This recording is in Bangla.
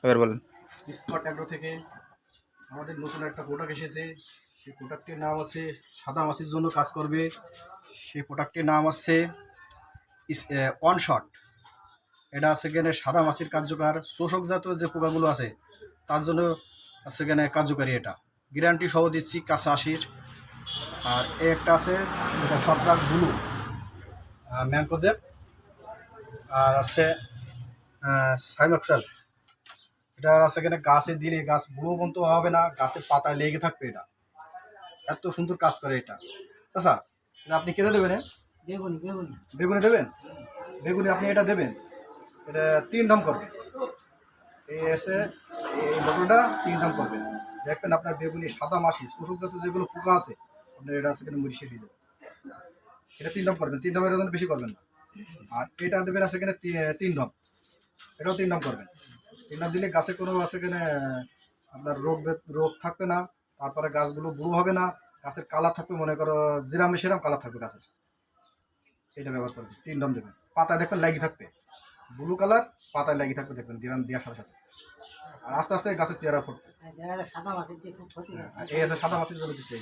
এবার বলেন। স্মার্ট অ্যাগ্রো থেকে আমাদের নতুন একটা প্রোডাক্ট এসেছে। সেই প্রোডাক্টের নাম আছে সাদা মাছির জন্য কাজ করবে। সেই প্রোডাক্টের নাম আছে ওয়ান শট। এটা আছে এখানে সাদা মাছির কার্যকর শোষকজাত যে পোকাগুলো আছে তার জন্য আছে এখানে কার্যকারী। এটা গ্যারান্টি সহ দিচ্ছি কাছে 80। আর একটা আছে যেটা ছত্রাক ব্লু ম্যানকোজেব। আর আছে সাইলক্সাল। এটা আছে এখানে গাছে দিলে গাছ বুড়ো পর্যন্ত হবে না, গাছের পাতায় লেগে থাকবে। এটা এত সুন্দর কাজ করে এটা। চাচা এটা আপনি কেটে দেবেন? বেগুনি বেগুনি বেগুনে দেবেন? বেগুনে আপনি এটা দেবেন, এটা 3 দাম করবে। এই এসে এই বেগুনটা 3 দাম করবেন, দেখবেন আপনার বেগুনি সাদা মাছি শোষকজাত যেগুলো পোকা আছে আপনার এটা আছে এখানে মুড়ি শেষ হয়ে যাবে। এটা 3 দাম করবেন, 3 দামের জন্য বেশি করবেন না। আর এটা দেবেন আছে এখানে 3 দাম, এটাও 3 দাম করবেন। 3 দাম দিলে গাছে কোনো আছে এখানে আপনার রোগ থাকবে না। তারপরে গাছগুলো বুড়ো হবে না, গাছের কালার থাকবে মনে করো যেরাম সেরাম কালার থাকবে গাছের। এটা ব্যবহার করবেন, 3 দাম দেবেন। পাতায় দেখবেন লাগি থাকবে ব্লু কালার, পাতায় লাগি থাকবে দেখবেন দিরাম দেওয়ার সাথে সাথে। আর আস্তে আস্তে গাছের চেহারা ফুটবে। সাদা মাছের যে খুব ক্ষতি। এই আছে সাদা মাছের জন্য কিছু